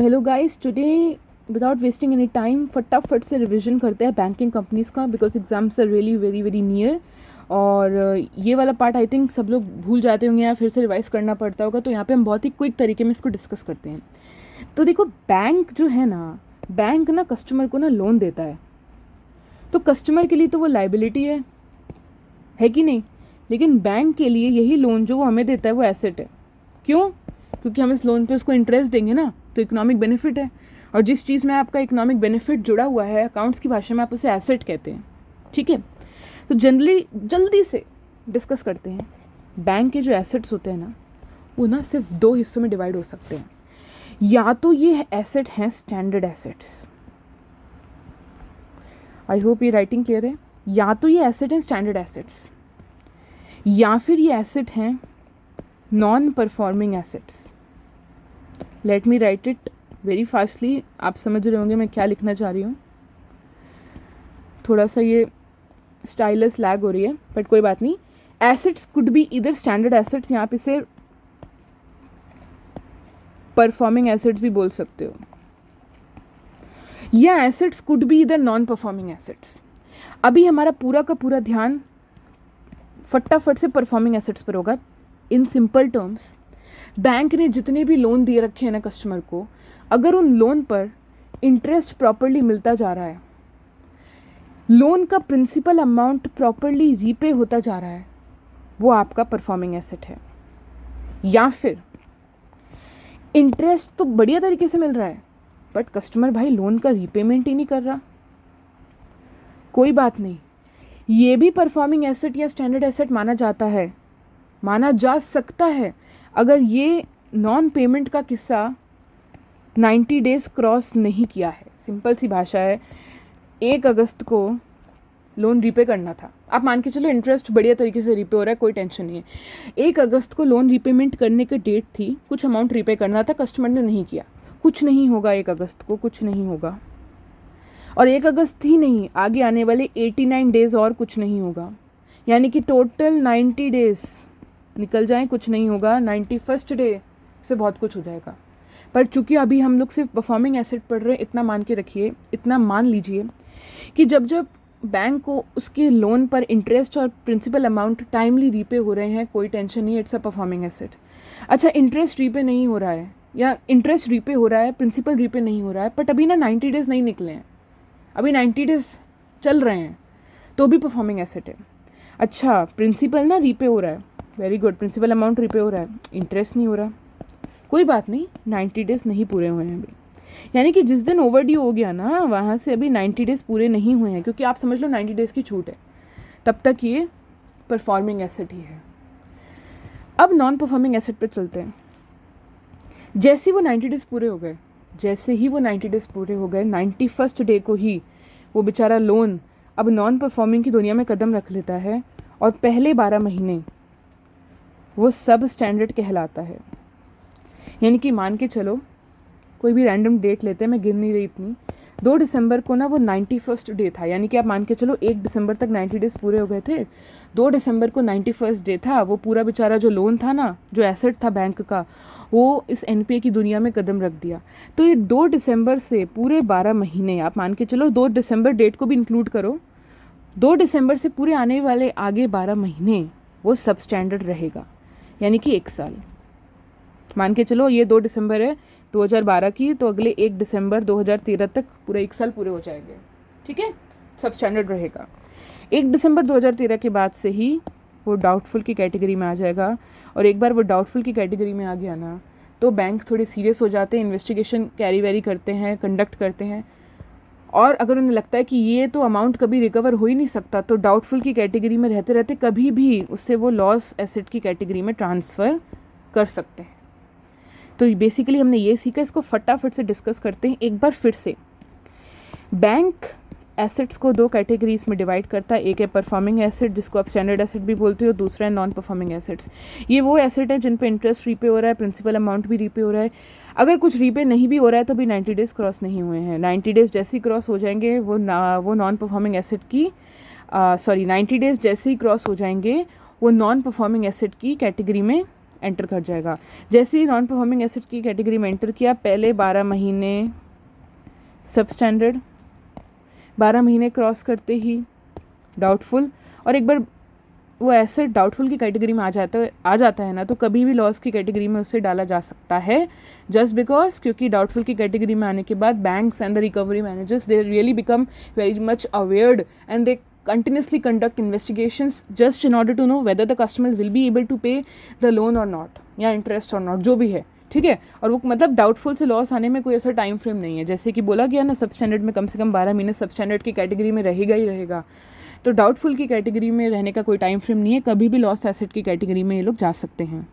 Hello guys, today without wasting any time फटाफट से revision करते हैं बैंकिंग कंपनीज़ का, because exams are really very very near. और ये वाला पार्ट आई थिंक सब लोग भूल जाते होंगे या फिर से रिवाइज करना पड़ता होगा, तो यहाँ पे हम बहुत ही क्विक तरीके में इसको डिस्कस करते हैं। तो देखो, बैंक जो है ना, बैंक ना कस्टमर को ना लोन देता है, तो कस्टमर के लिए तो वो लाइबिलिटी है कि नहीं। लेकिन बैंक के लिए यही लोन जो वो हमें देता है वो एसेट है। क्यों? क्योंकि हम इस लोन पे उसको इंटरेस्ट देंगे ना, तो इकोनॉमिक बेनिफिट है। और जिस चीज़ में आपका इकोनॉमिक बेनिफिट जुड़ा हुआ है, अकाउंट्स की भाषा में आप उसे एसेट कहते हैं। ठीक है, तो जनरली जल्दी से डिस्कस करते हैं। बैंक के जो एसेट्स होते हैं ना, वो ना सिर्फ दो हिस्सों में डिवाइड हो सकते हैं। या तो ये एसेट हैं स्टैंडर्ड एसेट्स, आई होप ये राइटिंग क्लियर है। या तो ये एसेट हैं स्टैंडर्ड एसेट्स, या फिर ये एसेट हैं non performing assets. Let me right it very fastly, आप समझ रहे होंगे मैं क्या लिखना चाह रही हूँ। थोड़ा सा ये स्टाइलस लैग हो रही है, बट कोई बात नहीं। एसेट्स कुड बी इधर स्टैंडर्ड एसेट्स, यहाँ पे इसे परफॉर्मिंग एसेट्स भी बोल सकते हो, या एसेट्स कुड बी इधर नॉन परफॉर्मिंग एसेट्स। अभी हमारा पूरा का पूरा ध्यान फटाफट से परफॉर्मिंग एसेट्स पर होगा। इन सिंपल टर्म्स, बैंक ने जितने भी लोन दिए रखे हैं ना कस्टमर को, अगर उन लोन पर इंटरेस्ट प्रॉपरली मिलता जा रहा है, लोन का प्रिंसिपल अमाउंट प्रॉपरली रीपे होता जा रहा है, वो आपका परफॉर्मिंग एसेट है। या फिर इंटरेस्ट तो बढ़िया तरीके से मिल रहा है, बट कस्टमर भाई लोन का रीपेमेंट ही नहीं कर रहा, कोई बात नहीं, ये भी परफॉर्मिंग एसेट या स्टैंडर्ड एसेट माना जाता है, माना जा सकता है, अगर ये नॉन पेमेंट का किस्सा 90 डेज क्रॉस नहीं किया है। सिंपल सी भाषा है, 1 अगस्त को लोन रीपे करना था, आप मान के चलो इंटरेस्ट बढ़िया तरीके से रीपे हो रहा है, कोई टेंशन नहीं है। 1 अगस्त को लोन रीपेमेंट करने की डेट थी, कुछ अमाउंट रीपे करना था, कस्टमर ने नहीं किया, कुछ नहीं होगा 1 अगस्त को, कुछ नहीं होगा। और 1 अगस्त ही नहीं, आगे आने वाले 89 डेज और कुछ नहीं होगा, यानी कि टोटल 90 डेज निकल जाएं, कुछ नहीं होगा। 91st डे से बहुत कुछ हो जाएगा। पर चूंकि अभी हम लोग सिर्फ परफॉर्मिंग एसेट पढ़ रहे हैं, इतना मान के रखिए, इतना मान लीजिए कि जब जब बैंक को उसके लोन पर इंटरेस्ट और प्रिंसिपल अमाउंट टाइमली रीपे हो रहे हैं, कोई टेंशन नहीं है, इट्स अ परफॉर्मिंग एसेट। अच्छा, इंटरेस्ट रीपे नहीं हो रहा है, या इंटरेस्ट रीपे हो रहा है, प्रिंसिपल रीपे नहीं हो रहा है, बट अभी ना 90 डेज नहीं निकले हैं, अभी 90 डेज चल रहे हैं, तो भी परफॉर्मिंग एसेट है। अच्छा, प्रिंसिपल ना रीपे हो रहा है, very good, principal amount repay हो रहा है, इंटरेस्ट नहीं हो रहा, कोई बात नहीं, 90 डेज नहीं पूरे हुए हैं अभी, यानी कि जिस दिन ओवरड्यू हो गया ना, वहाँ से अभी 90 डेज पूरे नहीं हुए हैं, क्योंकि आप समझ लो 90 डेज की छूट है, तब तक ये परफॉर्मिंग एसेट ही है। अब नॉन परफॉर्मिंग एसेट पे चलते हैं। जैसे वो 90 डेज पूरे हो गए, जैसे ही वो 90 डेज पूरे हो गए, 91st डे को ही वो बेचारा लोन अब नॉन परफॉर्मिंग की दुनिया में कदम रख लेता है, और पहले 12 महीने वो सब स्टैंडर्ड कहलाता है। यानी कि मान के चलो, कोई भी रैंडम डेट लेते हैं, मैं गिन नहीं रही इतनी, 2 दिसंबर को ना वो 91st डे था, यानी कि आप मान के चलो 1 दिसंबर तक 90 डेज पूरे हो गए थे, 2 दिसंबर को 91st डे था, वो पूरा बेचारा जो लोन था ना, जो एसेट था बैंक का, वो इस एनपीए की दुनिया में कदम रख दिया। तो ये 2 दिसंबर से पूरे 12 महीने, आप मान के चलो 2 दिसंबर डेट को भी इंक्लूड करो, 2 दिसंबर से पूरे आने वाले आगे 12 महीने वो सब स्टैंडर्ड रहेगा, यानी कि 1 साल। मान के चलो ये 2 दिसंबर है 2012 की, तो अगले 1 दिसंबर 2013 तक पूरे 1 साल पूरे हो जाएंगे, ठीक है, सब स्टैंडर्ड रहेगा। 1 दिसंबर 2013 के बाद से ही वो डाउटफुल की कैटेगरी में आ जाएगा, और एक बार वो डाउटफुल की कैटेगरी में आ गया ना, तो बैंक थोड़े सीरियस हो जाते हैं, इन्वेस्टिगेशन कैरी वेरी करते हैं, कंडक्ट करते हैं, और अगर उन्हें लगता है कि ये तो अमाउंट कभी रिकवर हो ही नहीं सकता, तो डाउटफुल की कैटेगरी में रहते रहते कभी भी उससे वो लॉस एसेट की कैटेगरी में ट्रांसफ़र कर सकते हैं। तो बेसिकली हमने ये सीखा, इसको फटाफट से डिस्कस करते हैं एक बार फिर से। बैंक एसेट्स को 2 कैटेगरीज में डिवाइड करता है, एक है परफॉर्मिंग एसेट, जिसको आप स्टैंडर्ड एसेट भी बोलते हो, दूसरा है नॉन परफॉर्मिंग एसेट्स। ये वो एसेट है जिन पे इंटरेस्ट रीपे हो रहा है, प्रिंसिपल अमाउंट भी रीपे हो रहा है, अगर कुछ रीपे नहीं भी हो रहा है तो भी 90 डेज क्रॉस नहीं हुए हैं। 90 डेज जैसे ही क्रॉस हो जाएंगे वो नॉन परफॉर्मिंग एसेट की 90 डेज जैसे ही क्रॉस हो जाएंगे वो नॉन परफॉर्मिंग एसेट की कैटेगरी में एंटर कर जाएगा। जैसे ही नॉन परफॉर्मिंग एसेट की कैटेगरी में एंटर किया, पहले 12 महीने सब स्टैंडर्ड, 12 महीने क्रॉस करते ही डाउटफुल, और एक बार वो एसेट डाउटफुल की कैटेगरी में आ जाता है ना, तो कभी भी लॉस की कैटेगरी में उसे डाला जा सकता है, जस्ट बिकॉज क्योंकि डाउटफुल की कैटेगरी में आने के बाद banks and the recovery managers they really become very much अवेयर्ड and they continuously conduct investigations just in order to know whether the customer will be able to pay the loan or not, या interest और not, जो भी है, ठीक है। और वो मतलब डाउटफुल से लॉस आने में कोई ऐसा टाइम फ्रेम नहीं है, जैसे कि बोला गया ना सब स्टैंडर्ड में कम से कम 12 महीने सब स्टैंडर्ड की कैटेगरी में रहेगा ही रहेगा, तो डाउटफुल की कैटेगरी में रहने का कोई टाइम फ्रेम नहीं है, कभी भी लॉस एसेट की कैटेगरी में ये लोग जा सकते हैं।